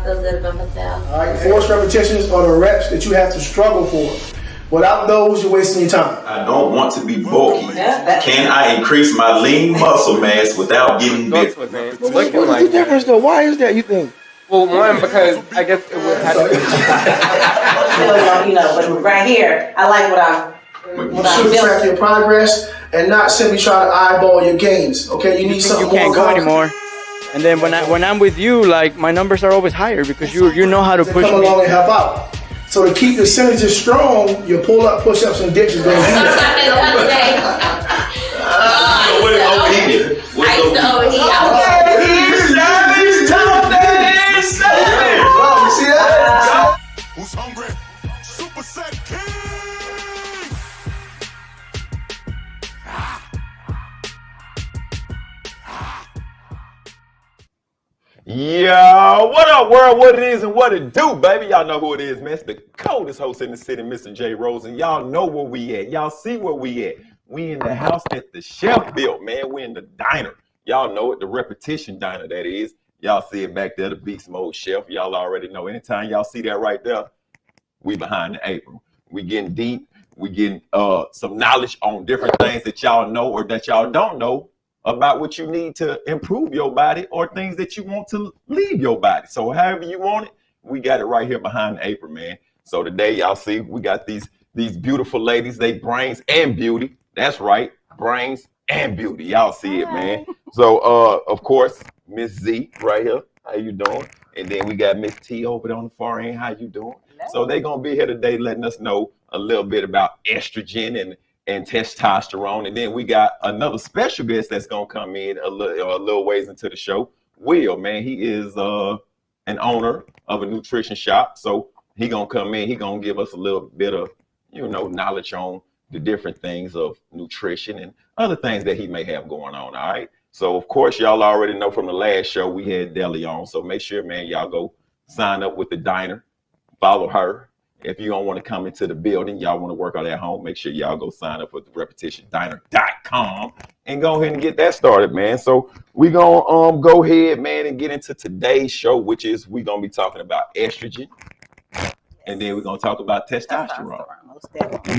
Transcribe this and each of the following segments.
feel good about myself. All right, forced repetitions are the reps that you have to struggle for. Without those, you're wasting your time. I don't want to be bulky. Can I increase my lean muscle mass without getting big? What's the difference though? Why is that, you think? Well, one, because I guess it would have to be. But right here, I like what I'm You should track your progress and not simply try to eyeball your gains. Okay, you need something you can't more go anymore. And then when I'm with you, like my numbers are always higher because you know how to push come me. along and help out. So to keep the synergies strong, you pull up, push ups, and dips. Don't do that. Who's hungry? Super Set King! Yo, what up, world? What it is and what it do, baby? Y'all know who it is, man. It's the coldest host in the city, Mr. J. Rose, and y'all know where we at. Y'all see where we at. We in the house that the chef built, man. We in the diner. Y'all know it, the repetition diner, that is. Y'all see it back there, the beast mode chef. Y'all already know. Anytime y'all see that right there, we behind the apron. We getting deep. We getting some knowledge on different things that y'all know or that y'all don't know about what you need to improve your body or things that you want to leave your body. So however you want it, we got it right here behind the apron, man. So today, y'all see, we got these beautiful ladies, they brains and beauty. That's right, brains and beauty. Y'all see it, man. So, of course, Miss Z right here. How you doing? And then we got Miss T over there on the far end. How you doing? Hello. So they're going to be here today letting us know a little bit about estrogen and testosterone. And then we got another special guest that's going to come in a little ways into the show. Will, man, he is an owner of a nutrition shop. So he going to come in. He going to give us a little bit of, knowledge on the different things of nutrition and other things that he may have going on. All right. So, of course, y'all already know from the last show we had Deli on. So make sure, man, y'all go sign up with the diner. Follow her. If you don't want to come into the building, y'all want to work out at home, make sure y'all go sign up with the repetitiondiner.com and go ahead and get that started, man. So we're going to go ahead, man, and get into today's show, which is we're going to be talking about estrogen. And then we're going to talk about testosterone.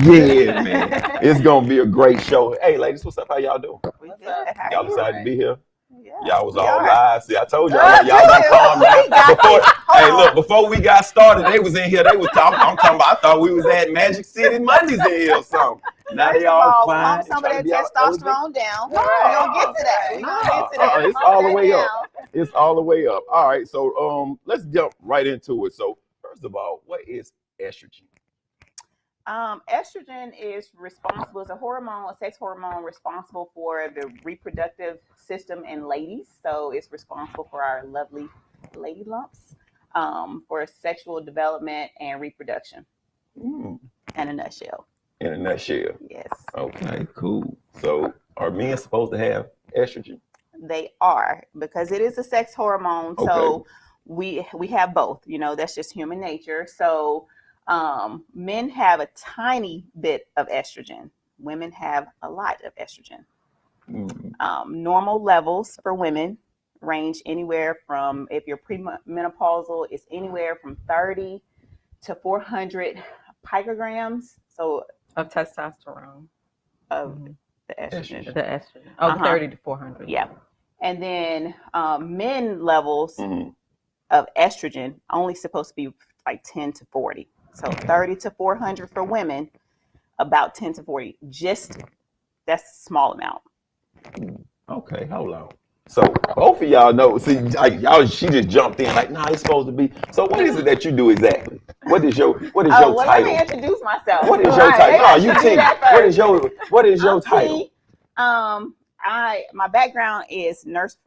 Yeah, man. It's going to be a great show. Hey, ladies, what's up? How y'all doing? We good. Y'all decided to be here? Yeah. Y'all was all live. See, I told y'all, y'all got calm down. Before we got started, they was in here. They was talking. I'm talking about, I thought we was at Magic City Mondays in here or something. Now they all fine. Some of that testosterone down. We don't get to that. It's all the way up. It's all the way up. All right, so let's jump right into it. So first of all, what is estrogen? Estrogen is responsible, it's a sex hormone responsible for the reproductive system in ladies. So it's responsible for our lovely lady lumps, for sexual development and reproduction. In a nutshell. In a nutshell. Yes. Okay, cool. So are men supposed to have estrogen? They are, because it is a sex hormone. Okay. So we have both, that's just human nature. So men have a tiny bit of estrogen. Women have a lot of estrogen. Normal levels for women range anywhere from, if you're premenopausal, it's anywhere from 30 to 400 picograms. So of testosterone. Of the estrogen. The estrogen. Oh, 30 to 400. Yeah. And then men levels of estrogen only supposed to be like 10 to 40. So 30 to 400 for women, about 10 to 40. That's a small amount. Okay, hold on. So both of y'all know, see, she just jumped in like, nah, it's supposed to be. So what is it that you do exactly? What is your title? Let me introduce myself. What is your title? No, you T. What is your title? My background is nursing.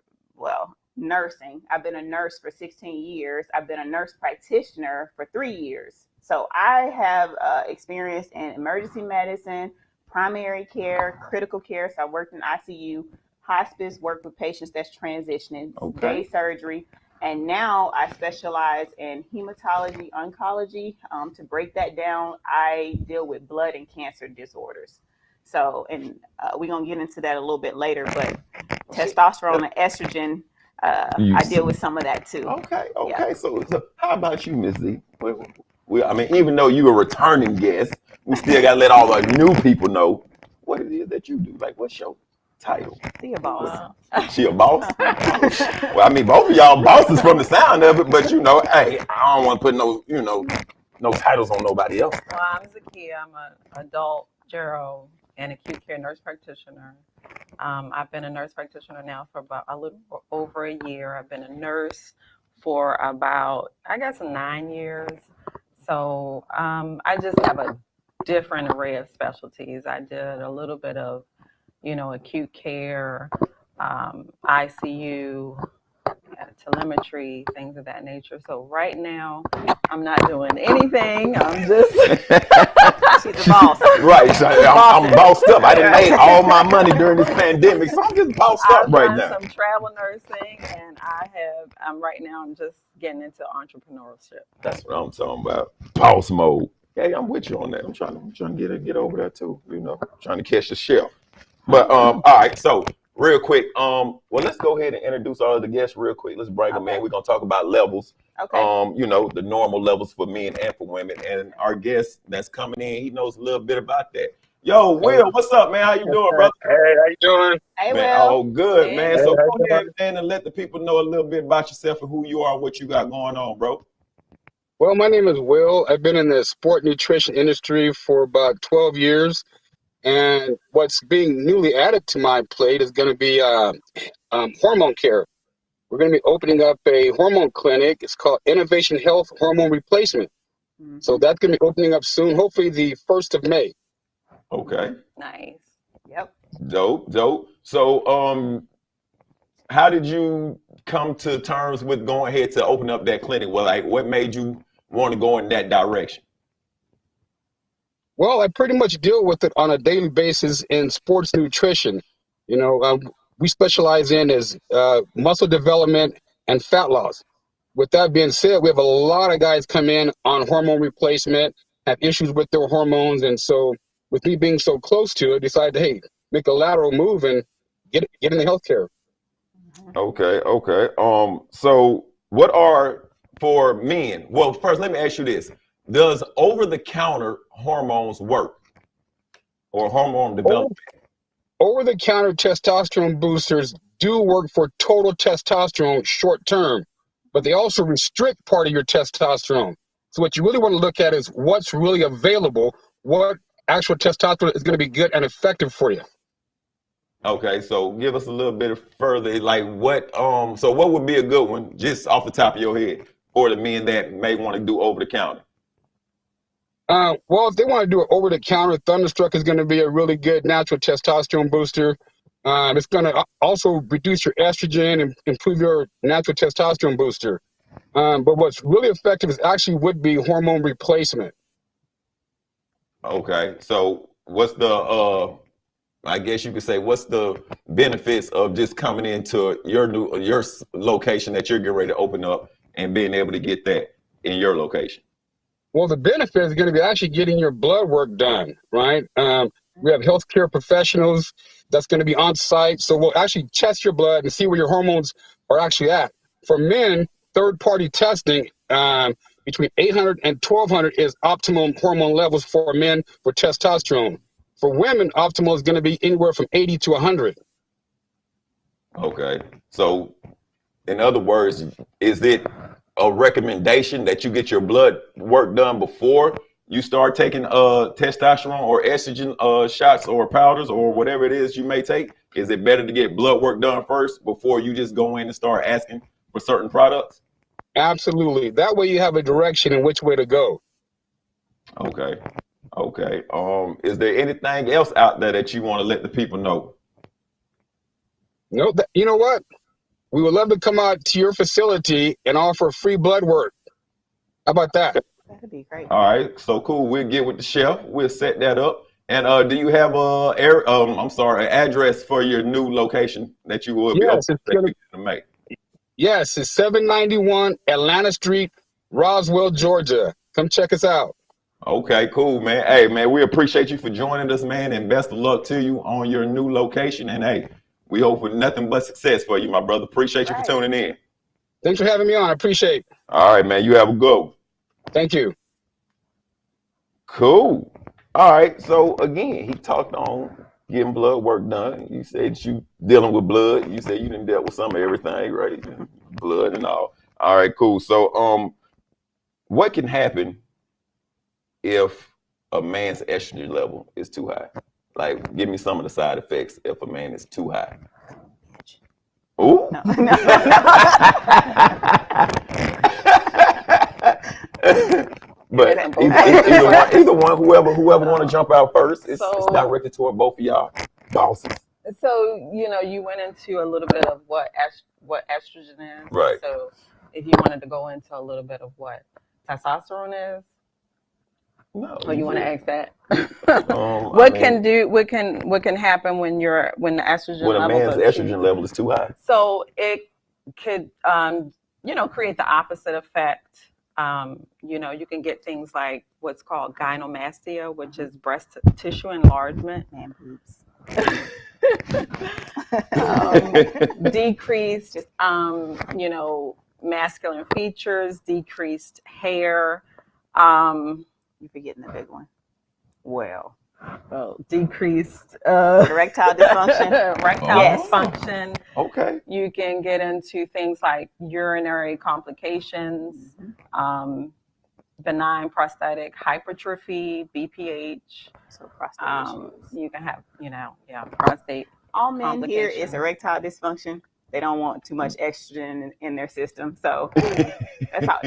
I've been a nurse for 16 years. I've been a nurse practitioner for 3 years. So I have experience in emergency medicine, primary care, critical care. So I worked in ICU, hospice, worked with patients that's transitioning, day surgery. And now I specialize in hematology, oncology. To break that down, I deal with blood and cancer disorders. So, and we're going to get into that a little bit later, but testosterone and estrogen I deal with some of that too. Okay. Yeah. So how about you, Miss Z? I mean, even though you're a returning guest, we still gotta let all the new people know what it is that you do. Like, what's your title? See a boss. She a boss? Well, I mean, both of y'all bosses from the sound of it, but hey, I don't want to put no titles on nobody else. Well, I'm Zakia. I'm an adult gero and acute care nurse practitioner. I've been a nurse practitioner now for about a little over a year. I've been a nurse for about, I guess, 9 years. So I just have a different array of specialties. I did a little bit of, acute care, ICU, telemetry, things of that nature. So right now, I'm not doing anything. I'm just She's the boss. Right. So I'm bossed up. I done made all my money during this pandemic, so I'm just bossed up right now. I've done some travel nursing, and I'm just getting into entrepreneurship. That's what I'm talking about. Boss mode. Hey, I'm with you on that. I'm trying to get over there too. Trying to catch the shelf. But all right. So real quick, well, let's go ahead and introduce all of the guests real quick. Let's bring them in. We're gonna talk about levels. Okay. The normal levels for men and for women. And our guest that's coming in, he knows a little bit about that. Yo, Will, what's up, man? How you doing, brother? Hey, how you doing? Hey, Man, Will. oh, good, Hey. man. So Hey, go ahead, man, and let the people know a little bit about yourself and who you are, what you got going on, bro. Well, my name is Will. I've been in the sport nutrition industry for about 12 years. And what's being newly added to my plate is going to be hormone care. We're going to be opening up a hormone clinic. It's called Innovation Health Hormone Replacement. Mm-hmm. So that's going to be opening up soon, hopefully the 1st of May. Okay. Nice. Yep. Dope. So, how did you come to terms with going ahead to open up that clinic? Well, like, what made you want to go in that direction? Well, I pretty much deal with it on a daily basis in sports nutrition. We specialize in muscle development and fat loss. With that being said, we have a lot of guys come in on hormone replacement, have issues with their hormones. And so with me being so close to it, decided to, hey, make a lateral move and get in the healthcare. Okay. So what are for men? Well, first, let me ask you this. Does over-the-counter hormones work or hormone development? Over-the-counter testosterone boosters do work for total testosterone short term, but they also restrict part of your testosterone. So what you really want to look at is what's really available, what actual testosterone is going to be good and effective for you. Okay, so give us a little bit further, like what would be a good one, just off the top of your head, for the men that may want to do over-the-counter? Well, if they want to do it over-the-counter, Thunderstruck is going to be a really good natural testosterone booster. It's going to also reduce your estrogen and improve your natural testosterone booster. But what's really effective would be hormone replacement. Okay, so what's the I guess you could say, what's the benefits of just coming into your location that you're getting ready to open up and being able to get that in your location? Well, the benefit is going to be actually getting your blood work done, right? We have healthcare professionals that's going to be on site. So we'll actually test your blood and see where your hormones are actually at. For men, third-party testing between 800 and 1200 is optimum hormone levels for men for testosterone. For women, optimal is going to be anywhere from 80 to 100. Okay. So, in other words, is it a recommendation that you get your blood work done before you start taking testosterone or estrogen shots or powders or whatever it is you may take? Is it better to get blood work done first before you just go in and start asking for certain products? Absolutely. That way you have a direction in which way to go. Okay. Is there anything else out there that you want to let the people know? No, you know what? We would love to come out to your facility and offer free blood work. How about that? That'd be great. All right, so cool. We'll get with the chef. We'll set that up. And do you have an address for your new location that you will be opening to make? Yes, it's 791 Atlanta Street, Roswell, Georgia. Come check us out. Okay, cool, man. Hey, man, we appreciate you for joining us, man, and best of luck to you on your new location. And hey, We hope for nothing but success for you, my brother. Appreciate you for tuning in. Thanks for having me on. I appreciate it. All right, man. You have a good one. Thank you. Cool. All right. So again, he talked on getting blood work done. You said you dealing with blood. You said you didn't deal with some of everything, right? Blood and all. All right, cool. So what can happen if a man's estrogen level is too high? Like, give me some of the side effects if a man is too high. Ooh. No. But either one, whoever want to jump out first, it's directed toward both of y'all bosses. So you went into a little bit of what estrogen is, right? So if you wanted to go into a little bit of what testosterone is, no, or you want to ask that? What can happen when the estrogen when a man's estrogen level is too high? So it could create the opposite effect. You can get things like what's called gynecomastia, which is breast tissue enlargement. Man boobs. Decreased, masculine features, decreased hair. You're forgetting the big one. Decreased erectile dysfunction. Dysfunction. Okay. You can get into things like urinary complications, benign prostatic hypertrophy, BPH. So prostate issues. You can have, prostate. All men here is erectile dysfunction. They don't want too much estrogen in their system, so that's how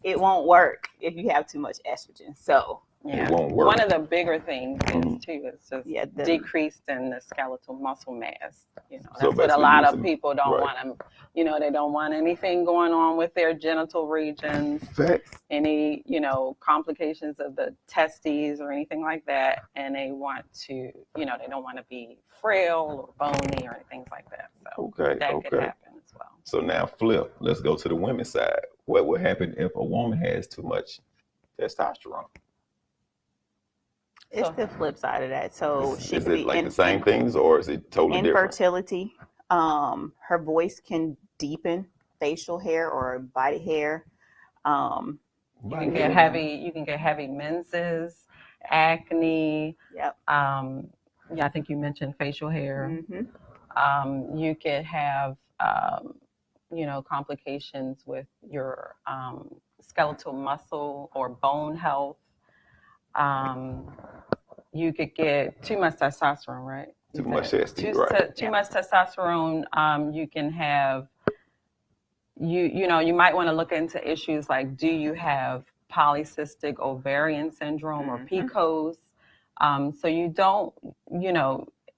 it won't work if you have too much estrogen. So it won't work. One of the bigger things is too is just decreased in the skeletal muscle mass. That's what a lot of people don't want to. They don't want anything going on with their genital regions. Facts. Any complications of the testes or anything like that, and they want to they don't want to be frail or bony or anything like that. So that could happen as well. So now flip. Let's go to the women's side. What would happen if a woman has too much testosterone? It's the flip side of that. So she is it like the same things, or is it totally different? Infertility. Her voice can deepen, facial hair or body hair. You can get heavy menses, acne. Yep. I think you mentioned facial hair. Mm-hmm. You could have complications with your skeletal muscle or bone health. You could get too much testosterone, right? Too much testosterone. You can have, you might want to look into issues like, do you have polycystic ovarian syndrome or PCOS? So you don't,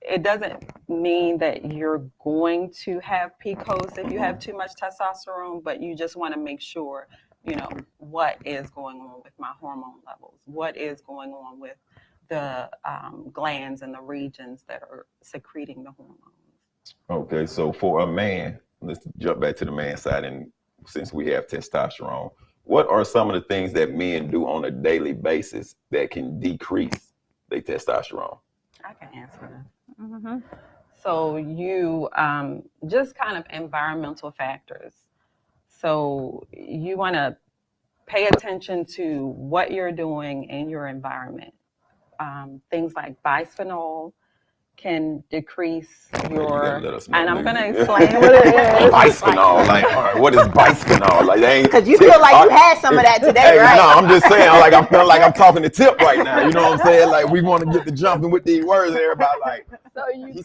it doesn't mean that you're going to have PCOS if you have too much testosterone, but you just want to make sure, what is going on with my hormone levels? What is going on with the glands and the regions that are secreting the hormones? Okay, so for a man, let's jump back to the man side, and since we have testosterone, what are some of the things that men do on a daily basis that can decrease their testosterone? I can answer that. Mm-hmm. So you just kind of environmental factors. So you want to pay attention to what you're doing in your environment. Things like bisphenol can decrease your, and I'm going to explain what it is. Bisphenol, like, all right, what is bisphenol? Like, because you feel like you had some of that today, right? No, I'm just saying, like, I'm feeling like I'm talking to Tip right now. You know what I'm saying? Like, we want to get the jumping with these words, and everybody like. So you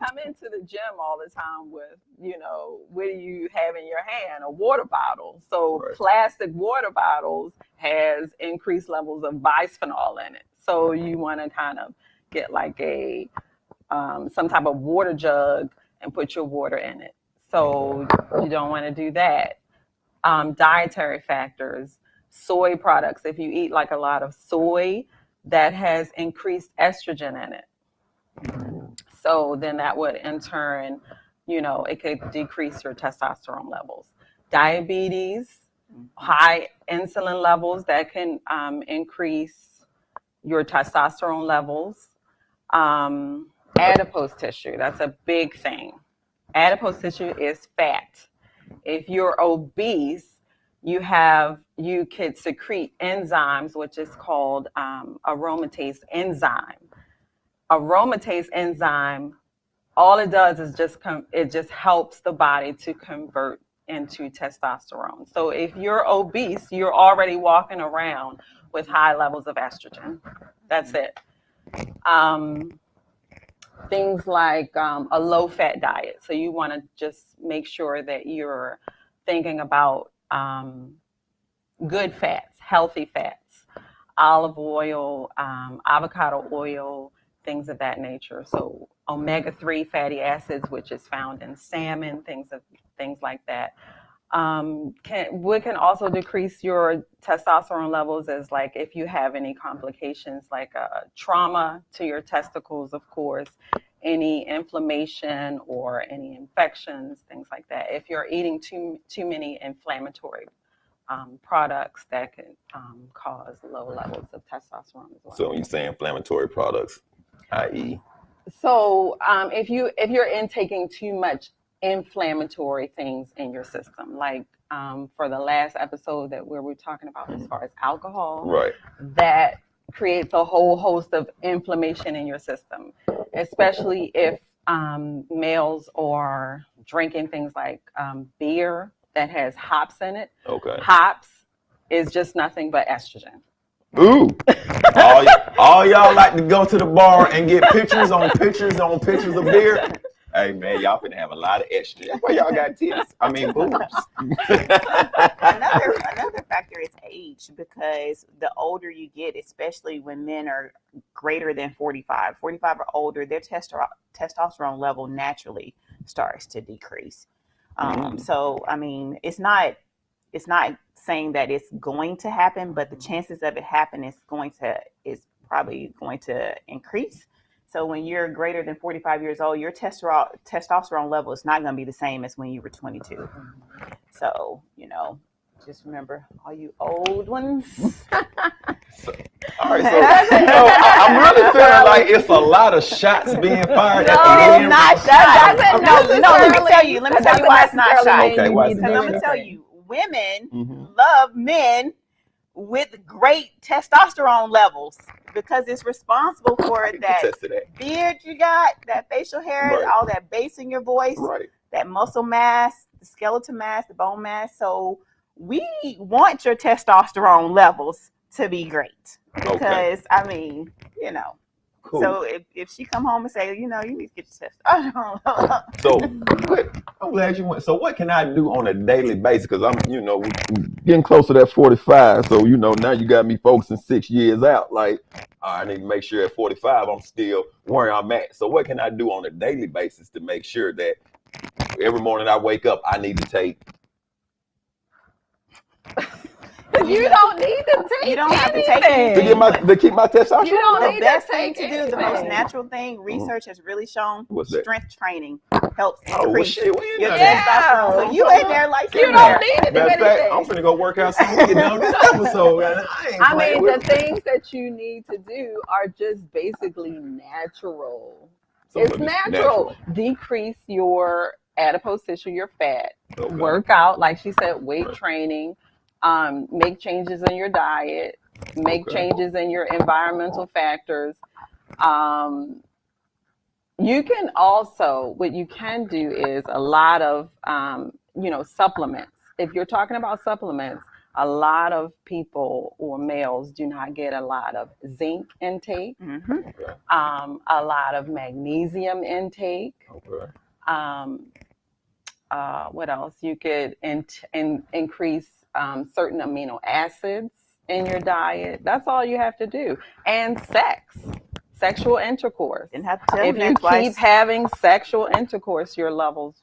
come into the gym all the time with, what do you have in your hand? A water bottle. So plastic water bottles has increased levels of bisphenol in it. So you want to kind of get like a some type of water jug and put your water in it. So you don't want to do that. Dietary factors, soy products. If you eat like a lot of soy, that has increased estrogen in it. So then that would in turn, it could decrease your testosterone levels. Diabetes, high insulin levels, that can increase your testosterone levels. adipose tissue. That's a big thing. Adipose tissue is fat. If you're obese, you could secrete enzymes, which is called aromatase enzyme. Aromatase enzyme, all it does is it just helps the body to convert into testosterone. So if you're obese, you're already walking around with high levels of estrogen. That's it. Things like a low-fat diet. So you want to just make sure that you're thinking about good fats, healthy fats, olive oil, avocado oil, things of that nature. So omega-3 fatty acids, which is found in salmon, things like that. What can also decrease your testosterone levels is like if you have any complications like trauma to your testicles, of course, any inflammation or any infections, things like that. If you're eating too many inflammatory products, that can cause low levels of testosterone as well. So when you say inflammatory products, i.e. So if you're intaking too much inflammatory things in your system, like for the last episode where we're talking about as far as alcohol, right, that creates a whole host of inflammation in your system, especially if males are drinking things like beer that has hops in it. Okay. Hops is just nothing but estrogen. Ooh. all y'all like to go to the bar and get pictures on pictures on pictures of beer. Hey man, y'all finna have a lot of estrogen. That's why y'all got titties. I mean boobs. Another factor is age, because the older you get, especially when men are greater than 45 or older, their testosterone level naturally starts to decrease. So I mean, it's not saying that it's going to happen, but the chances of it happening is probably going to increase. So when you're greater than 45 years old, your testosterone level is not going to be the same as when you were 22. So, just remember, all you old ones. All right, so I'm really feeling like it's a lot of shots being fired at the end. Not shots. No, let me tell you why it's not shots. Okay, why is it Because I'm going to tell you, women love men with great testosterone levels, because it's responsible for that beard you got, that facial hair, all that bass in your voice, that muscle mass, the skeletal mass, the bone mass. So we want your testosterone levels to be great, because I mean, Cool. So if she come home and say, you need to get your testosterone. So I'm glad you went. So what can I do on a daily basis? Because I'm, getting close to that 45. So, now you got me focusing 6 years out. Like, I need to make sure at 45, I'm still where I'm at. So what can I do on a daily basis to make sure that every morning I wake up, I need to take? You don't need to take. You don't have to take anything. To keep my testosterone. You don't need the best to take thing to do, the most natural thing, research has really shown, strength training helps increase your testosterone. So you ain't there like you don't need to do anything. I'm finna go work out some get done this episode. I mean, the things that you need to do are just basically natural. It's natural. Decrease your adipose tissue, your fat. Okay. Work out, like she said, weight training. Make changes in your diet, make changes in your environmental factors. You can also, what you can do is a lot of, supplements. If you're talking about supplements, a lot of people or males do not get a lot of zinc intake, a lot of magnesium intake. What else? You could increase certain amino acids in your diet. That's all you have to do. And sexual intercourse. If you keep having sexual intercourse, your levels,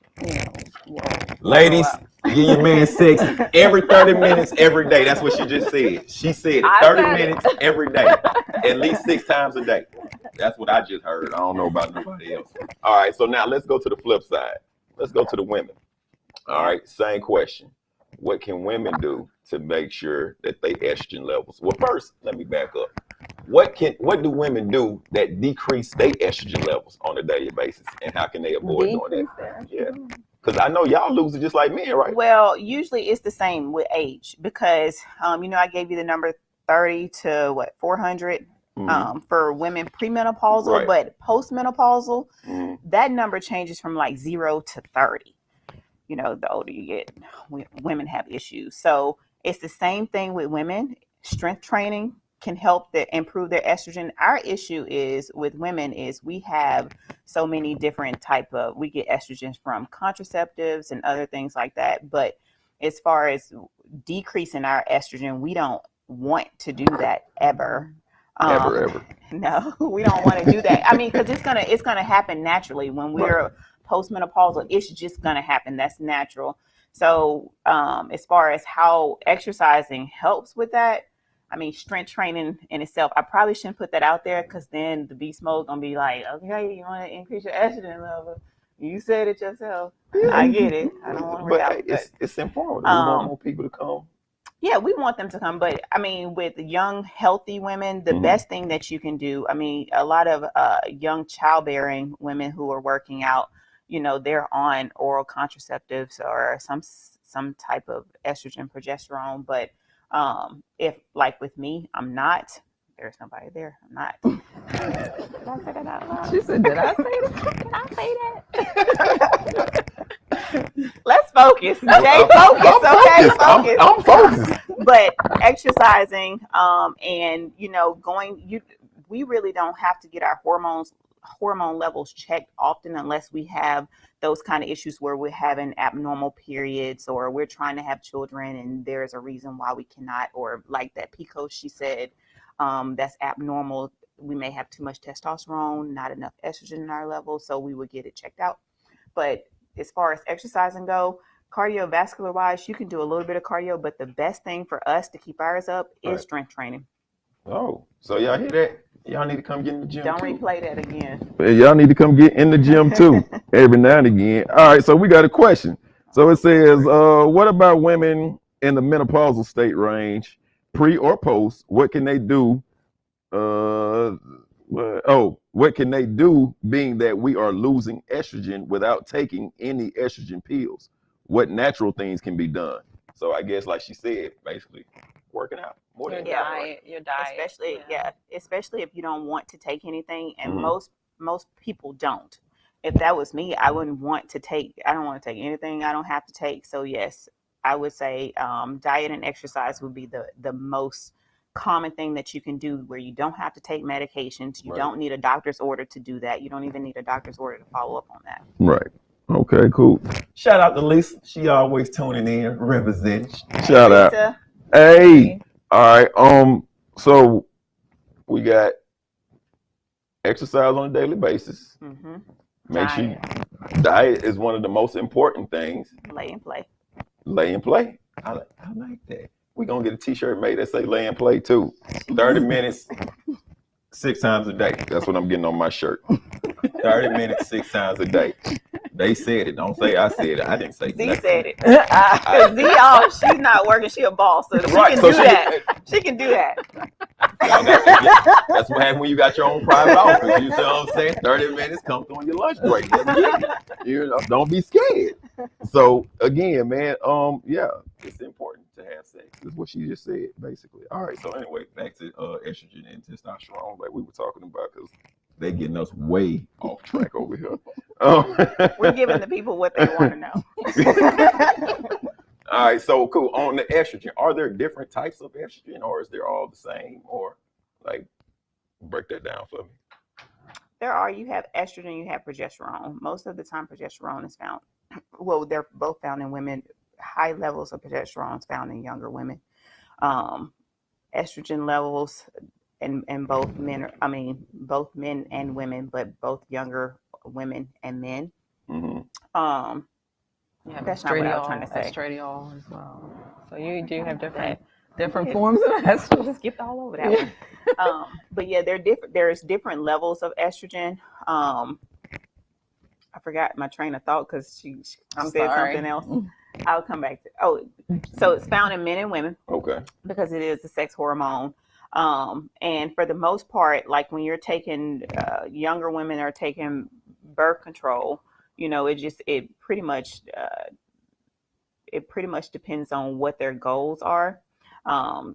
will ladies, give your man sex every 30 minutes every day. That's what she just said. She said it 30 minutes every day, at least 6 times a day. That's what I just heard. I don't know about nobody else. All right, so now let's go to the flip side. Let's go to the women. All right, same question. What can women do to make sure that they estrogen levels? Well, first, let me back up. what do women do that decrease their estrogen levels on a daily basis, and how can they avoid doing Decrease that? their Yeah, estrogen. because I know y'all lose it just like men, right? Well, usually it's the same with age because, I gave you the number 30 to 400 for women premenopausal, Right. but postmenopausal, Mhm. that number changes from like 0 to 30. The older you get, women have issues. So it's the same thing with women. Strength training can help improve their estrogen. Our issue is with women is we have so many different we get estrogens from contraceptives and other things like that. But as far as decreasing our estrogen, we don't want to do that ever. Ever. No, we don't want to do that. I mean, because it's gonna happen naturally when we're postmenopausal. It's just gonna happen. That's natural. So, as far as how exercising helps with that, I mean, strength training in itself, I probably shouldn't put that out there because then the beast mode gonna be like, okay, you want to increase your estrogen level. You said it yourself. I get it. I don't want to work out. But it's informative. We want more people to come. Yeah, we want them to come, but I mean, with young, healthy women, the best thing that you can do, I mean, a lot of young childbearing women who are working out, they're on oral contraceptives or some type of estrogen, progesterone. But if, like with me, I'm not. There's nobody there. I'm not. Did I say that out loud? She said, "Did I say that? Did I say that?" Let's focus. Stay focused. Okay, focus. I'm focused. But exercising, and we really don't have to get our hormone levels checked often unless we have those kind of issues where we're having abnormal periods or we're trying to have children and there's a reason why we cannot, or like that PCOS she said, that's abnormal. We may have too much testosterone, not enough estrogen in our levels, so we would get it checked out. But as far as exercising go, cardiovascular wise, you can do a little bit of cardio, but the best thing for us to keep ours up is strength training. Oh, so y'all hear that? Y'all need to come get in the gym. Don't too. replay that again. Y'all need to come get in the gym too, every now and again. All right, so we got a question. So it says, what about women in the menopausal state range, pre or post? What can they do? What can they do being that we are losing estrogen without taking any estrogen pills? What natural things can be done? So I guess, like she said, basically working out. More than Your diet. Especially if you don't want to take anything, and most people don't. If that was me, I don't want to take anything I don't have to take. So yes, I would say diet and exercise would be the most common thing that you can do where you don't have to take medications. You don't need a doctor's order to do that. You don't even need a doctor's order to follow up on that. Right. Okay, cool. Shout out to Lisa. She always tuning in, representing. Shout out. Lisa. Hey. All right. So we got exercise on a daily basis. Make sure diet is one of the most important things. Lay and play. I like that. We're going to get a t-shirt made that say lay and play too. 30 minutes, 6 times a day. That's what I'm getting on my shirt. 30 minutes, 6 times a day. They said it. Don't say I said it. I didn't say Z nothing. said it. Because she's not working. She a boss. So she can do that. She can do that. That's what happens when you got your own private office. You see what I'm saying? 30 minutes, come through on your lunch break. Don't be scared. So again, man, it's important to have sex. That's what she just said, basically. All right. So anyway, back to estrogen and testosterone, like we were talking about, because they're getting us way off track over here. We're giving the people what they want to know. All right, so cool. On the estrogen, are there different types of estrogen, or is there all the same? Or like, break that down for me. There are. You have estrogen, you have progesterone. Most of the time, progesterone is found. Well, they're both found in women. High levels of progesterone is found in younger women. Estrogen levels in both men. Both men and women, but both younger women and men. That's not what I was trying to say. Estradiol as well. So you do have different forms of estrogen. Skipped all over that one. But yeah, there's different levels of estrogen. I forgot my train of thought because she said something else. I'll come back to. So it's found in men and women. Okay. Because it is a sex hormone. And for the most part, like when you're taking younger women are taking birth control, it pretty much depends on what their goals are.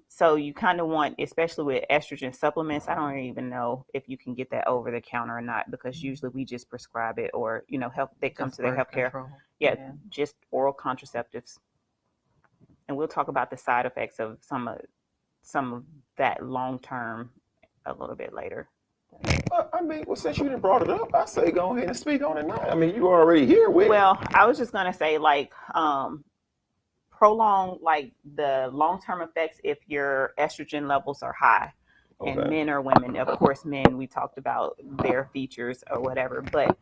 So you kind of want, especially with estrogen supplements, I don't even know if you can get that over the counter or not, because usually we just prescribe it, or they come Just to their birth healthcare. control. Yeah, just oral contraceptives. And we'll talk about the side effects of some of that long term a little bit later. I mean, well, since you didn't brought it up, I say go ahead and speak on it now. I mean, you already here with it. Well, I was just gonna say, like, prolong, like the long term effects if your estrogen levels are high, and Okay. men or women. Of course, men, we talked about their features or whatever, but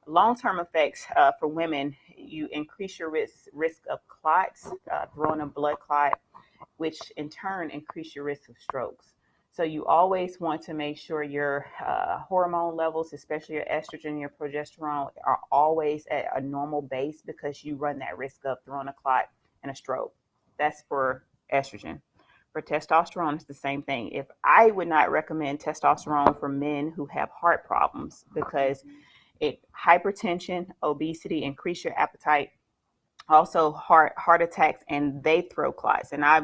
long term effects for women, you increase your risk of clots, throwing a blood clot, which in turn increase your risk of strokes. So you always want to make sure your hormone levels, especially your estrogen, your progesterone, are always at a normal base, because you run that risk of throwing a clot and a stroke. That's for estrogen. For testosterone, it's the same thing. If I would not recommend testosterone for men who have heart problems, because hypertension, obesity, increase your appetite, also heart attacks, and they throw clots. And I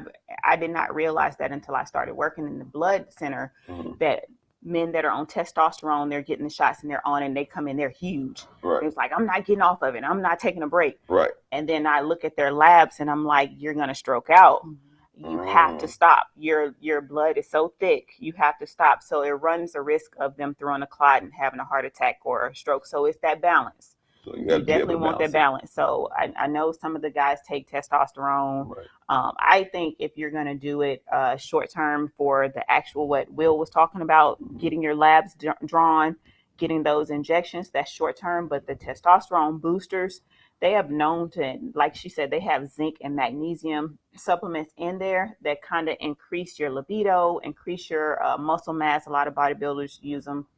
did not realize that until I started working in the blood center, that men that are on testosterone, they're getting the shots and they're on, and they come in, they're huge. Right. It's like, I'm not getting off of it, I'm not taking a break. Right. And then I look at their labs and I'm like, you're gonna stroke out. You have to stop. Your blood is so thick, you have to stop. So it runs the risk of them throwing a clot and having a heart attack or a stroke. So it's that balance. So you definitely want that balance. So I know some of the guys take testosterone. Right. I think if you're going to do it short term for the actual, what Will was talking about, getting your labs drawn, getting those injections, that's short term. But the testosterone boosters, they have known to, like she said, they have zinc and magnesium supplements in there that kind of increase your libido, increase your muscle mass. A lot of bodybuilders use them.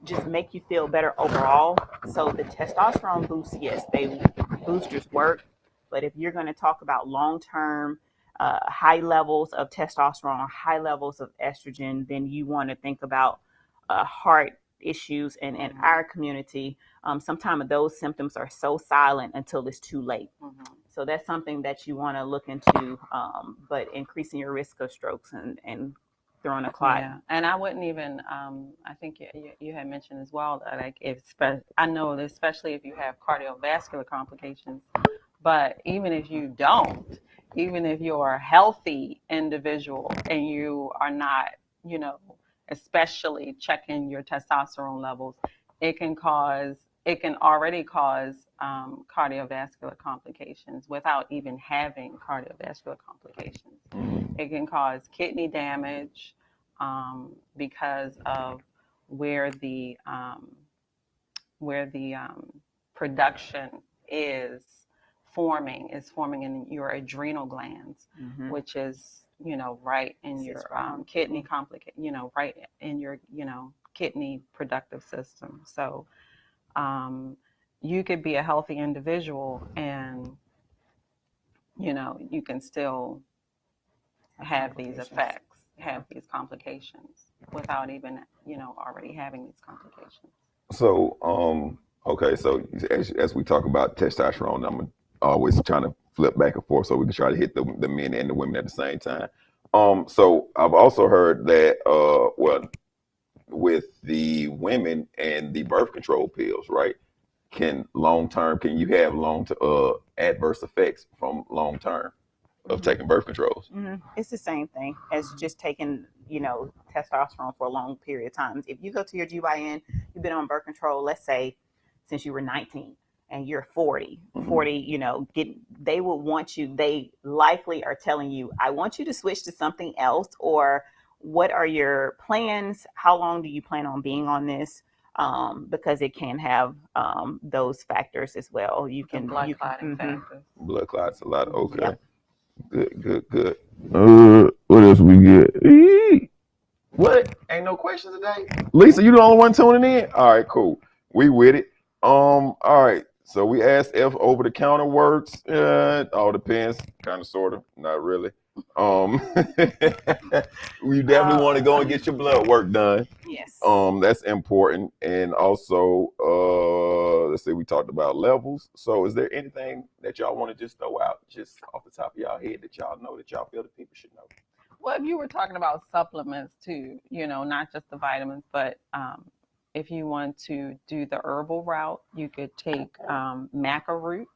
Just make you feel better overall. So the testosterone boosts, yes, boosters work. But if you're going to talk about long-term high levels of testosterone, high levels of estrogen, then you want to think about heart issues. And in our community, sometimes those symptoms are so silent until it's too late. So that's something that you want to look into, but increasing your risk of strokes and throwing a clot. Yeah, and I wouldn't even. I think you had mentioned as well that, like, I know that especially if you have cardiovascular complications, but even if you don't, even if you're a healthy individual and you are not, especially checking your testosterone levels, it can already cause cardiovascular complications without even having cardiovascular complications. It can cause kidney damage because of where the production is forming in your adrenal glands, which is right in your kidney right in your kidney productive system. So you could be a healthy individual and you can still have these effects, have these complications without even already having these complications. So okay, so as we talk about testosterone, I'm always trying to flip back and forth so we can try to hit the men and the women at the same time. So I've also heard that with the women and the birth control pills, right? Can you have adverse effects from long term of taking birth controls? It's the same thing as just taking, testosterone for a long period of time. If you go to your GYN, you've been on birth control, let's say since you were 19 and you're 40, they will want you, they likely are telling you, I want you to switch to something else, or what are your plans? How long do you plan on being on this? Because it can have those factors as well. Blood clotting factors. Blood clots a lot. Okay. Yep. Good. What else we get? What? Ain't no questions today? Lisa, you the only one tuning in? All right, cool. We with it. All right. So we asked if over the counter works. All depends. Kind of, sort of. Not really. You definitely want to go and get your blood work done. Yes. That's important. And also, let's say we talked about levels. So is there anything that y'all want to just throw out just off the top of y'all head that y'all know that y'all feel that people should know? Well, if you were talking about supplements too, not just the vitamins, but if you want to do the herbal route, you could take maca root.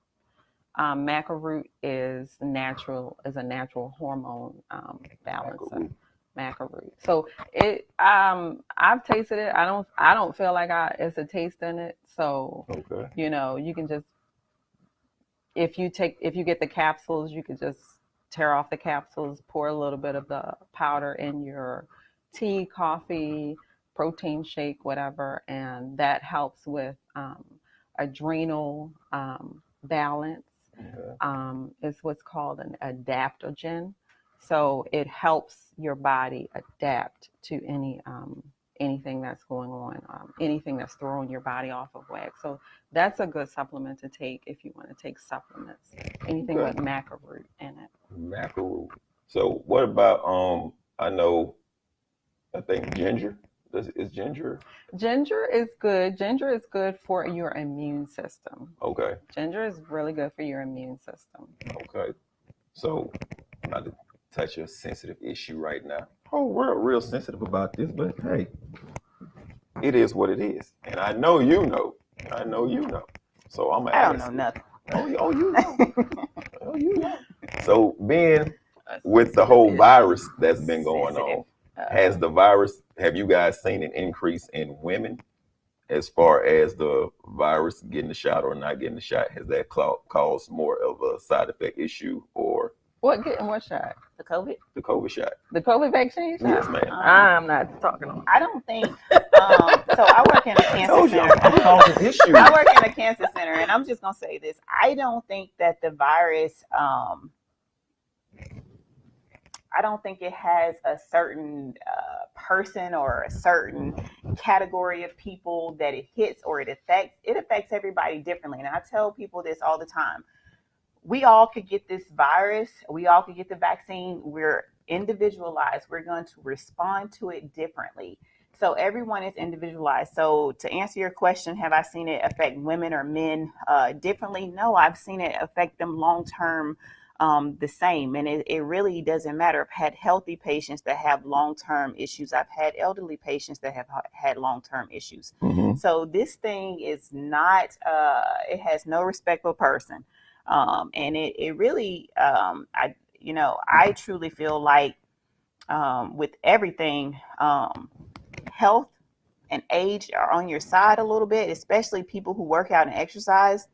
Maca root is a natural hormone balancer. Maca root. So I've tasted it. I don't feel like it's a taste in it. So okay. You can just if you get the capsules, you could just tear off the capsules, pour a little bit of the powder in your tea, coffee, protein shake, whatever, and that helps with adrenal balance. Okay. It's what's called an adaptogen. So it helps your body adapt to anything that's going on, anything that's throwing your body off of whack. So that's a good supplement to take if you want to take supplements. Anything with maca root in it. Maca root. So what about I think ginger? Is ginger? Ginger is good. Ginger is good for your immune system. Okay. Ginger is really good for your immune system. Okay. So I'm about to touch a sensitive issue right now. Oh, we're real sensitive about this, but hey, it is what it is. And I know you know. I know you know. So I'm gonna I don't know nothing. Oh, you know. Oh, you know. So being with the whole virus that's been going on, have you guys seen an increase in women as far as the virus getting the shot or not getting the shot? Has that caused more of a side effect issue or getting what shot? The COVID? The COVID shot. The COVID vaccine shot? Yes, ma'am. I'm not talking on. I don't think. So I work in a cancer center. I work in a cancer center, and I'm just gonna say this: I don't think that the virus. I don't think it has a certain person or a certain category of people that it hits or it affects. It affects everybody differently, and I tell people this all the time. We all could get this virus. We all could get the vaccine. We're individualized. We're going to respond to it differently. So everyone is individualized. So to answer your question, have I seen it affect women or men differently? No, I've seen it affect them long-term the same. And it really doesn't matter. I've had healthy patients that have long-term issues. I've had elderly patients that have had long-term issues. Mm-hmm. So this thing is not, it has no respect for person. And it really, I truly feel like with everything, health and age are on your side a little bit, especially people who work out and exercise.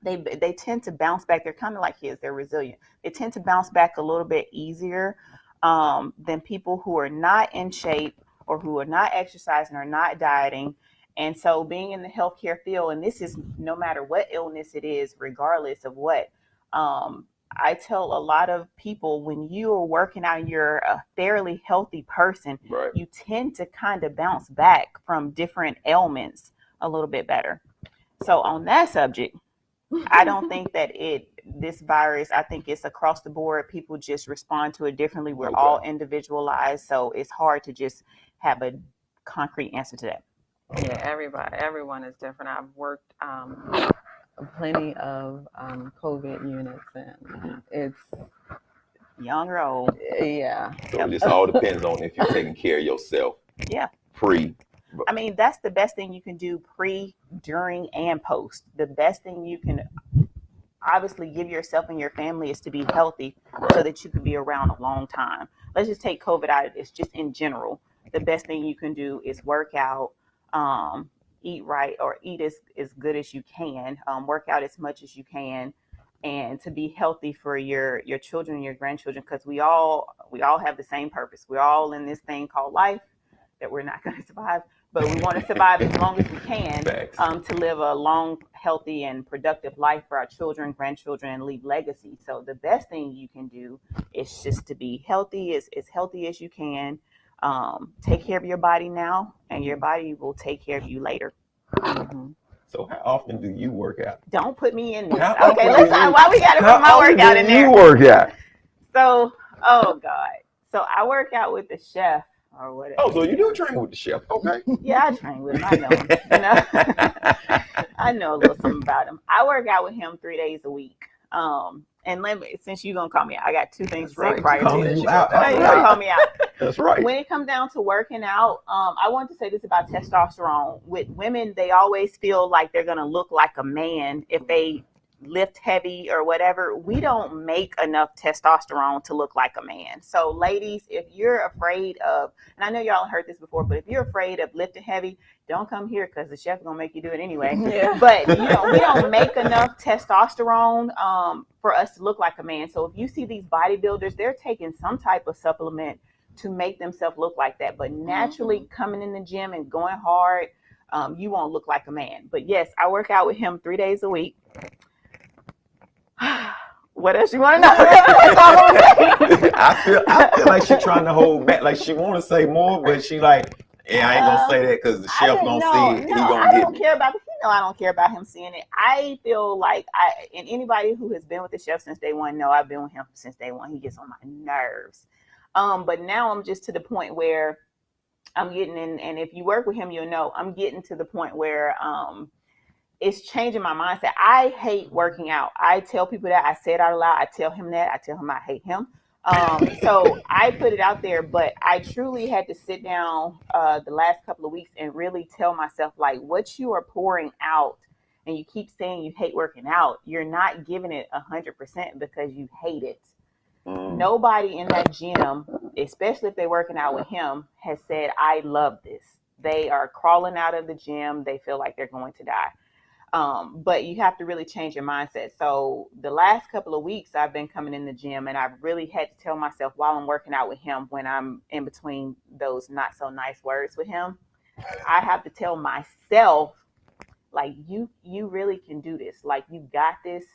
They tend to bounce back. They're kind of like kids. They're resilient. They tend to bounce back a little bit easier than people who are not in shape or who are not exercising or not dieting. And so being in the healthcare field, and this is no matter what illness it is, regardless of what, I tell a lot of people when you are working out, you're a fairly healthy person, right, you tend to kind of bounce back from different ailments a little bit better. So on that subject, I don't think that this virus, I think it's across the board. People just respond to it differently. We're all individualized. So it's hard to just have a concrete answer to that. Yeah, everyone is different. I've worked plenty of COVID units, and it's young or old. Yeah. So it just all depends on if you're taking care of yourself. Yeah. Pre. I mean, that's the best thing you can do pre, during, and post. The best thing you can obviously give yourself and your family is to be healthy so that you can be around a long time. Let's just take COVID out of this, just in general. The best thing you can do is work out, eat right, or eat as good as you can, work out as much as you can, and to be healthy for your children and your grandchildren, because we all have the same purpose. We're all in this thing called life that we're not going to survive, but we want to survive as long as we can, to live a long, healthy, and productive life for our children, grandchildren, and leave legacy. So the best thing you can do is just to be healthy, as healthy as you can. Take care of your body now, and your body will take care of you later. Mm-hmm. So how often do you work out? Don't put me in this. Okay, let's talk. Why we got to put my workout in there? You work out. So, oh God. So I work out with the chef or whatever. Oh, so you do train with the chef? Okay. Yeah, I train with him. I know him. You know, I know a little something about him. I work out with him 3 days a week. And let me, since you're gonna call me out, I got two things to say prior to Calling this. you out. You're gonna call me out. That's right. When it comes down to working out, I want to say this about testosterone. With women, they always feel like they're gonna look like a man if they lift heavy or whatever. We don't make enough testosterone to look like a man. So ladies, if you're afraid of, and I know y'all heard this before, but if you're afraid of lifting heavy, don't come here because the chef's gonna make you do it anyway. Yeah. But you know, we don't make enough testosterone for us to look like a man. So if you see these bodybuilders, they're taking some type of supplement to make themselves look like that. But naturally coming in the gym and going hard, you won't look like a man. But yes, I work out with him 3 days a week. What else you want to know? That's all I'm saying. I feel like she's trying to hold back. Like she want to say more, but she like, yeah, I ain't gonna say that because the chef gonna see it. He gonna I get don't me. care about the. I don't care about him seeing it. I feel like and anybody who has been with the chef since day one, know I've been with him since day one. He gets on my nerves. But now I'm just to the point where I'm getting in, and if you work with him, you'll know I'm getting to the point where it's changing my mindset. I hate working out. I tell people that. I say it out loud. I tell him that. I tell him I hate him. So I put it out there, but I truly had to sit down the last couple of weeks and really tell myself, like, what you are pouring out, and you keep saying you hate working out, you're not giving it 100% because you hate it. Nobody in that gym, especially if they're working out with him, has said, I love this. They are crawling out of the gym. They feel like they're going to die. But you have to really change your mindset. So the last couple of weeks I've been coming in the gym, and I've really had to tell myself while I'm working out with him, when I'm in between those not so nice words with him, I have to tell myself, like, you really can do this. Like, you got this.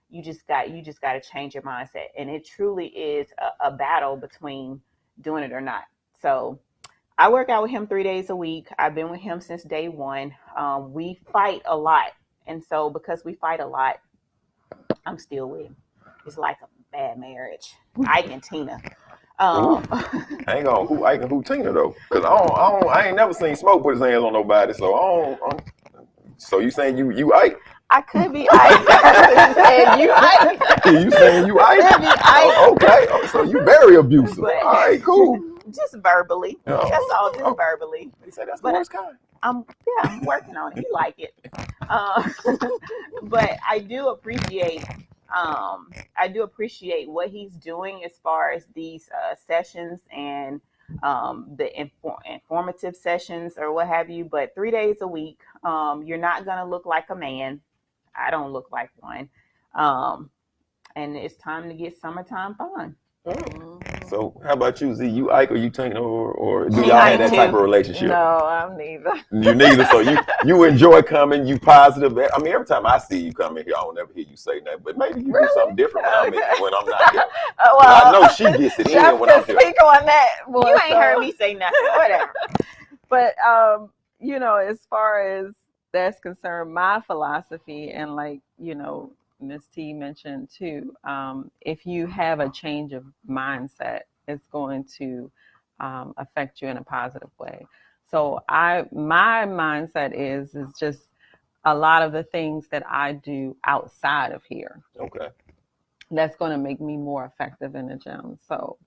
You just got to change your mindset. And it truly is a battle between doing it or not. So I work out with him 3 days a week. I've been with him since day one. We fight a lot. And so because we fight a lot, I'm still with him. It's like a bad marriage. Ike and Tina. Hang on, who Ike and who Tina though? Because I ain't never seen Smoke put his hands on nobody. So I don't. So you saying you Ike? I could be Ike. You said you Ike. You saying you Ike? Could be Ike. Oh, okay. Oh, so you very abusive. But- All right, cool. Just verbally. Oh. That's all. Just verbally. They say that's the But worst kind. I'm working on it. You like it. But I do appreciate what he's doing as far as these sessions and the informative sessions or what have you. But 3 days a week, you're not going to look like a man. I don't look like one. And it's time to get summertime fun. So how about you, Z? You Ike or you Tina, or do Me y'all have Ike that type too. of relationship? No, I'm neither. You neither. So you enjoy coming. You positive. I mean, every time I see you come in here, I don't ever hear you say nothing. But maybe you do something different when I'm not here. Well, I know she gets it Chef in when I'm can here. speak on that. More You ain't so. heard me say nothing. Whatever. But you know, as far as that's concerned, my philosophy, and like, you know, Ms. T mentioned too, if you have a change of mindset, it's going to affect you in a positive way. So my mindset is just a lot of the things that I do outside of here. Okay. That's going to make me more effective in the gym. So,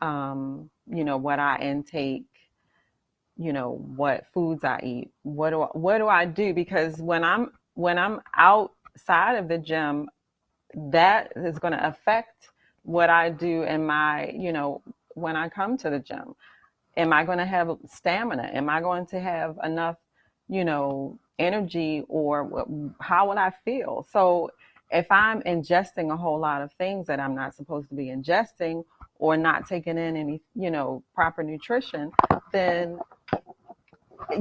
you know, what I intake, you know, what foods I eat, what do I do? Because when I'm outside of the gym, that is going to affect what I do in my, you know, when I come to the gym. Am I going to have stamina? Am I going to have enough, you know, energy, or how would I feel? So if I'm ingesting a whole lot of things that I'm not supposed to be ingesting, or not taking in any, you know, proper nutrition, then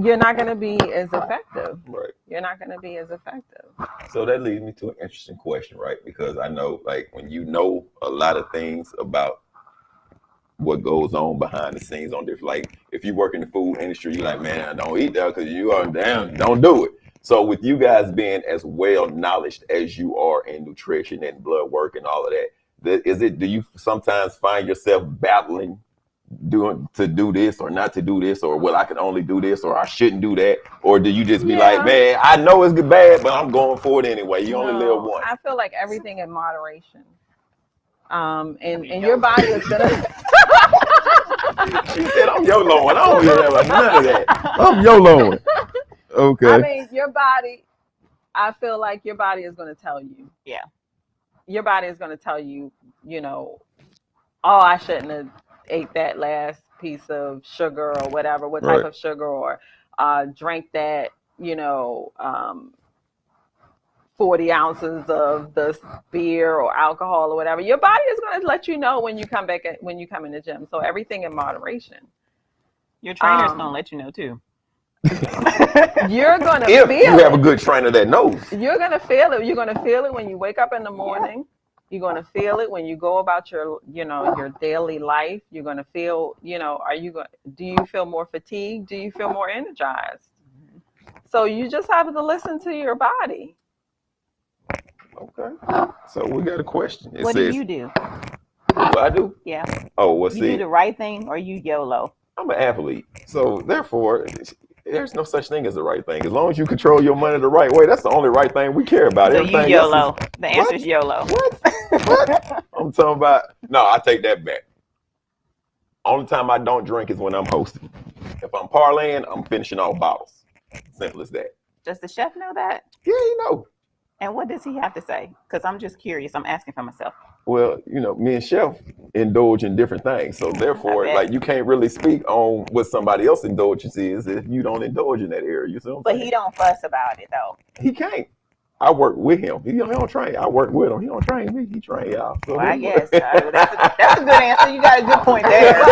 you're not going to be as effective. Right. You're not going to be as effective. So that leads me to an interesting question, right? Because I know, like, when you know a lot of things about what goes on behind the scenes on this, like, if you work in the food industry, you're like, man, don't eat that because you are down, don't do it. So with you guys being as well knowledgeable as you are in nutrition and blood work and all of that, do you sometimes find yourself battling to do this or not to do this, or well, I can only do this or I shouldn't do that, or do you just be like, man, I know it's bad, but I'm going for it anyway? You only live once. I feel like everything in moderation. And your body is gonna. She said, I'm YOLOing. I don't hear about none of that. I'm YOLOing. Okay. I mean, your body. I feel like your body is going to tell you. Yeah. Your body is going to tell you, you know, oh, I shouldn't have ate that last piece of sugar or whatever, what type of sugar, or drank that, you know, 40 ounces of the beer or alcohol or whatever. Your body is going to let you know when you come back, when you come in the gym. So everything in moderation. Your trainer's going to let you know too. You're gonna if feel you it. have a good trainer that knows. You're gonna feel it. You're gonna feel it when you wake up in the morning. You're gonna feel it when you go about your, you know, your daily life. You're gonna feel, you know, do you feel more fatigued? Do you feel more energized? So you just have to listen to your body. Okay. So we got a question. What do you do? What I do? Yeah. Oh, what's you do the right thing or you YOLO? I'm an athlete, so therefore, there's no such thing as the right thing. As long as you control your money the right way, that's the only right thing we care about. So everything you YOLO. else is, the answer is YOLO. What? I'm talking about. No, I take that back. Only time I don't drink is when I'm hosting. If I'm parlaying, I'm finishing off bottles. Simple as that. Does the chef know that? Yeah, you know. And what does he have to say? Because I'm just curious. I'm asking for myself. Well, you know, me and Chef indulge in different things. So therefore, like, you can't really speak on what somebody else indulgence is if you don't indulge in that area. You see what I'm saying? But he don't fuss about it, though. He can't. I work with him. He don't train. I work with him. He don't train me. He train y'all. So well, I guess. That's a good answer. You got a good point there.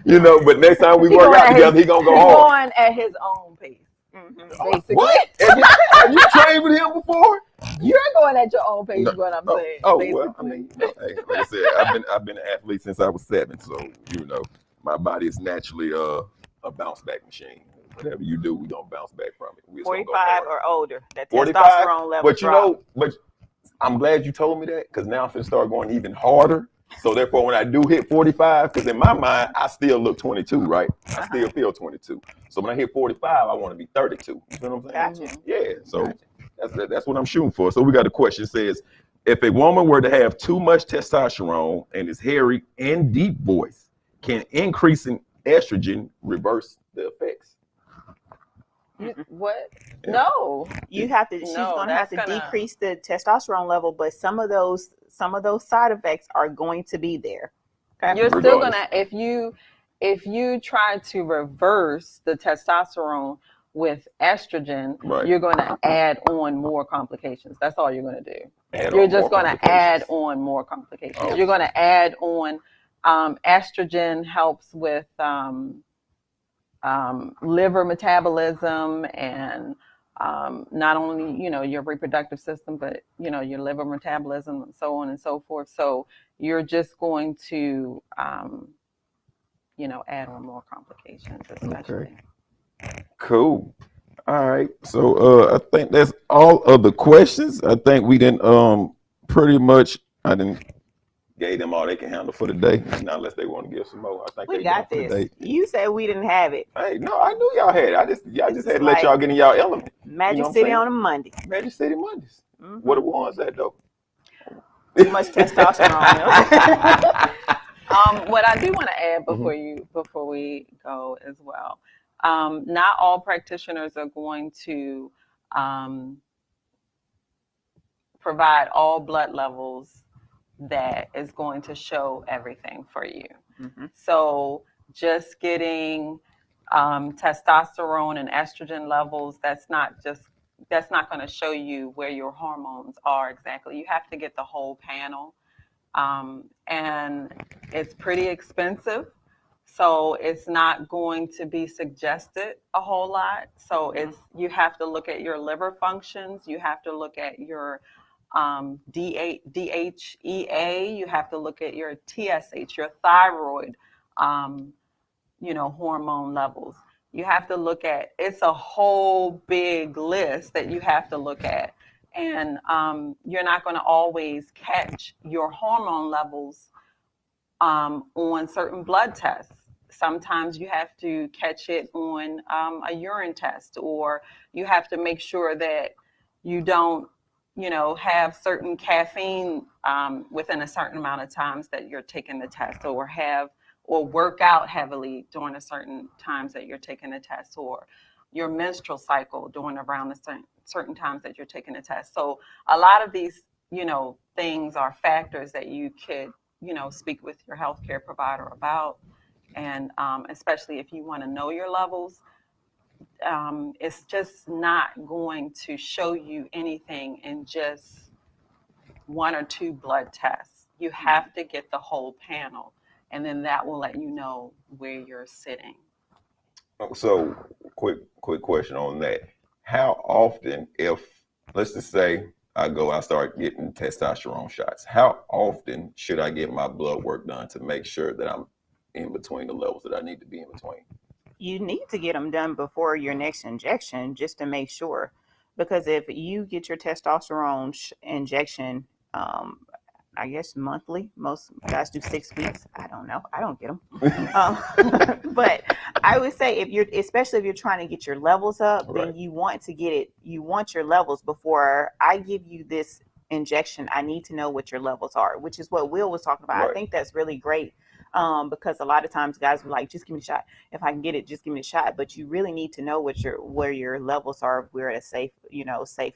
You know, but next time we work out together, he going to go hard. He's going at his own pace. Basically. What? Have you trained with him before? You're going at your own pace, is what I'm saying. Oh, basically. well, I mean, hey, like I said, I've been an athlete since I was 7, so you know, my body is naturally a bounce back machine. Whatever you do, we gonna bounce back from it. 45 or older. That 45, testosterone level. but you know, but I'm glad you told me that, because now I'm gonna start going even harder. So therefore, when I do hit 45, because in my mind, I still look 22, right? I still feel 22. So when I hit 45, I want to be 32. You know what I'm saying? Gotcha. Yeah. So that's what I'm shooting for. So we got a question. It says, if a woman were to have too much testosterone and is hairy and deep voice, can increasing estrogen reverse the effects? What? No. You have to. She's gonna have to decrease the testosterone level, but some of those side effects are going to be there. Okay? You're still gonna, if you try to reverse the testosterone with estrogen, you're gonna add on more complications. That's all you're gonna do. You're just gonna add on more complications. You're gonna add on. Estrogen helps with liver metabolism and not only, you know, your reproductive system, but, you know, your liver metabolism and so on and so forth. So you're just going to, you know, add on more complications, especially. Okay. Cool. All right. So I think that's all of the questions. I think we didn't pretty much, I didn't gave them all they can handle for the day. Now, unless they want to give some more, I think we got this. You said we didn't have it. Hey, no, I knew y'all had it. Y'all just had to let y'all get in y'all element. Magic City on a Monday. Magic City Mondays. What the ones at though? Too much testosterone. What I do want to add before we go as well. Not all practitioners are going to provide all blood levels that is going to show everything for you. So just getting testosterone and estrogen levels, that's not going to show you where your hormones are exactly. You have to get the whole panel, and it's pretty expensive. So it's not going to be suggested a whole lot. So you have to look at your liver functions. You have to look at your DHEA, you have to look at your TSH, your thyroid, you know, hormone levels. You have to look at, it's a whole big list that you have to look at. And you're not going to always catch your hormone levels on certain blood tests. Sometimes you have to catch it on a urine test, or you have to make sure that you don't, have certain caffeine within a certain amount of times that you're taking the test, or work out heavily during a certain times that you're taking the test, or your menstrual cycle during around the certain times that you're taking the test. So a lot of these, things are factors that you could, speak with your healthcare provider about. And especially if you want to know your levels, it's just not going to show you anything in just one or two blood tests. You have to get the whole panel, and then that will let you know where you're sitting. So, quick question on that. How often, if let's just say I start getting testosterone shots, how often should I get my blood work done to make sure that I'm in between the levels that I need to be in between? You need to get them done before your next injection just to make sure. Because if you get your testosterone injection, I guess monthly, most guys do 6 weeks. I don't know. I don't get them. But I would say especially if you're trying to get your levels up, Right. then you want to get it. You want your levels before I give you this injection. I need to know what your levels are, which is what Will was talking about. Right. I think that's really great. Because a lot of times guys were like, just give me a shot. If I can get it, just give me a shot. But you really need to know where your levels are. We're at a safe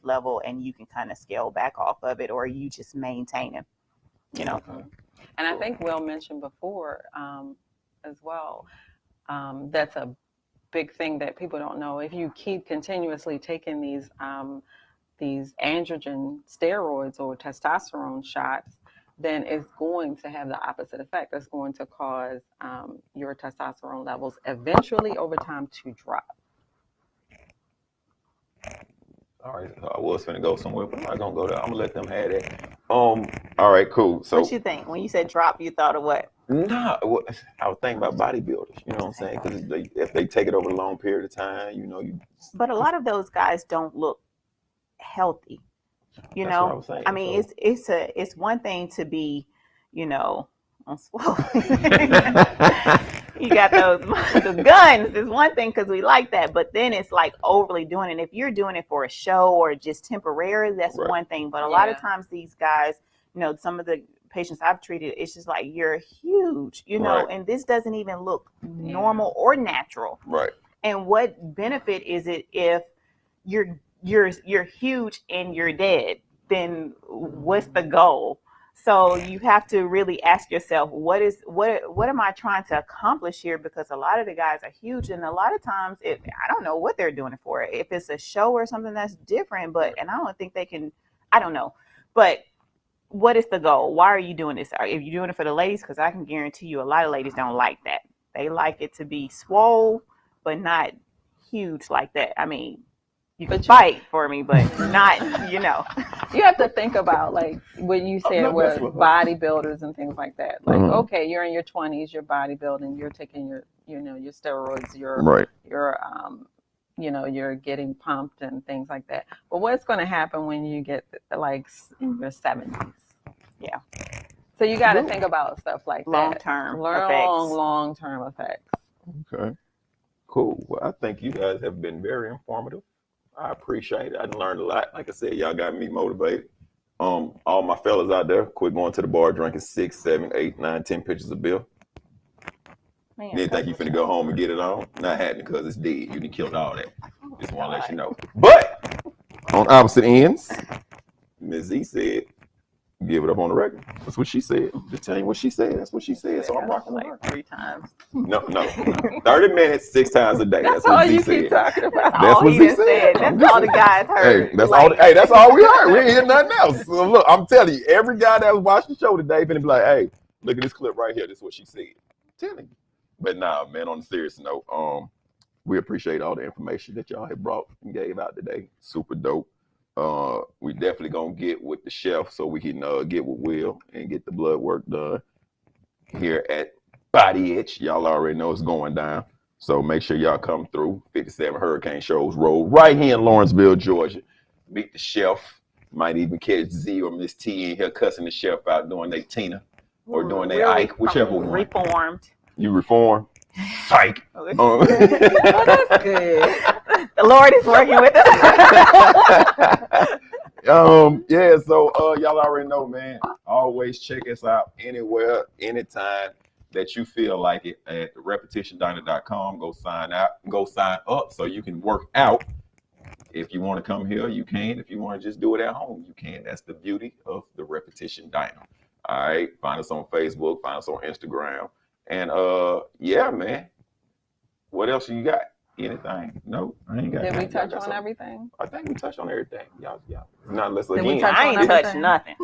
level, and you can kind of scale back off of it, or you just maintain it. And I think Will mentioned before as well, that's a big thing that people don't know. If you keep continuously taking these androgen steroids or testosterone shots, then it's going to have the opposite effect. It's going to cause your testosterone levels eventually over time to drop. All right, so I was finna go somewhere, but I'm not gonna go there. I'm gonna let them have that. All right, cool. So what you think? When you said drop, you thought of what? Nah, I was thinking about bodybuilders. You know what I'm saying? Because if they take it over a long period of time, But a lot of those guys don't look healthy. That's what I was saying, I mean, so. it's one thing to be, on slow. You got the guns. It's one thing because we like that, but then it's like overly doing it. And if you're doing it for a show or just temporary, that's Right. one thing. But a lot of times these guys, some of the patients I've treated, it's just like, you're huge, Right. and this doesn't even look normal or natural. Right. And what benefit is it if you're huge and you're dead? Then what's the goal? So you have to really ask yourself, what am I trying to accomplish here? Because a lot of the guys are huge, and a lot of times, I don't know what they're doing it for. If it's a show or something, that's different. And I don't think they can. I don't know. But what is the goal? Why are you doing this? If you're doing it for the ladies, because I can guarantee you, a lot of ladies don't like that. They like it to be swole, but not huge like that. I mean, you can fight for me, but not, You have to think about like what you said with bodybuilders and things like that. Like, okay, you're in your 20s, you're bodybuilding, you're taking your steroids, Right. you're getting pumped and things like that. But what's going to happen when you get like in your 70s? Yeah. So you got to think about stuff like long-term that. Long-term effects. Okay. Cool. Well, I think you guys have been very informative. I appreciate it. I learned a lot. Like I said, y'all got me motivated. All my fellas out there, quit going to the bar drinking 6, 7, 8, 9, 10 pitchers of beer. Man, You didn't think you finna go home and get it on? Not happening because it's dead. You done killed all that. Just want to let you know. But on opposite ends, Ms. Z said, give it up on the record. That's what she said. Just tell you what she said. That's what she said. So I'm rocking with her. like 3 times. No. 30 minutes, 6 times a day. That's all what Z you said. keep talking about. That's what Z said. That's all the guys heard. Hey, that's all we heard. We ain't hear nothing else. So look, I'm telling you, every guy that was watching the show today finna be like, hey, look at this clip right here. This is what she said. I'm telling you. But nah, man, on a serious note, we appreciate all the information that y'all have brought and gave out today. Super dope. We definitely gonna get with the chef so we can get with Will and get the blood work done here at Body Itch. Y'all already know it's going down. So make sure y'all come through. 57 Hurricane Shows Road right here in Lawrenceville, Georgia. Meet the chef. Might even catch Z or Miss T in here cussing the chef out doing their Tina. or doing their Really Ike, whichever one. Reformed. You reform? Ike. Well, that's good. The Lord is working with us. Yeah, so y'all already know, man. Always check us out anywhere, anytime that you feel like it at repetitiondiner.com. Go sign up so you can work out. If you want to come here, you can. If you want to just do it at home, you can. That's the beauty of the Repetition Diner. All right. Find us on Facebook, find us on Instagram. And yeah, man. What else you got? Anything? No, I ain't got. Did we anything. touch on everything? I think we touched on everything. Y'all. Not unless Did we again. touch I on ain't touched everything? nothing.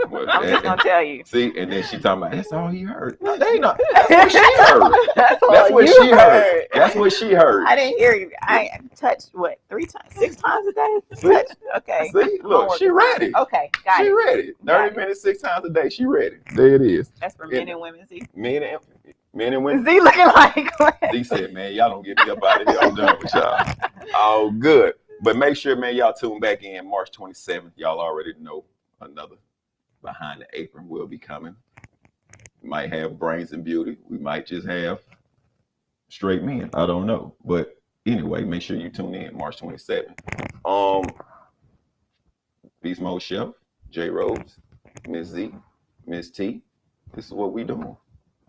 Well, I'm just gonna tell you. See, and then she talking about that's all he heard. No, they ain't not. That's what she heard. That's That's what you she heard. That's what she heard. I didn't hear you. I touched what 3 times, 6 times a day. See? Touch. Okay. See, look, she ready. Okay, got She it. ready. Got 30 minutes, 6 times a day. She ready. There it is. That's for men and women. See, Men and women. Z looking like. Z said, man, y'all don't get me up out of here. I'm done with y'all. All good. But make sure, man, y'all tune back in March 27th. Y'all already know another Behind the Apron will be coming. We might have Brains and Beauty. We might just have straight men. I don't know. But anyway, make sure you tune in March 27th. Beast Mode Chef, J Rose, Miss Z, Miss T. This is what we doing.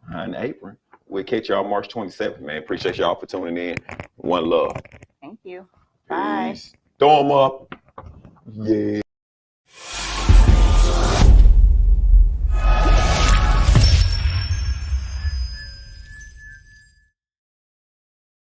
Behind the Apron. We'll catch y'all March 27th, man. Appreciate y'all for tuning in. One love. Thank you. Bye. Peace. Throw them up. Yeah.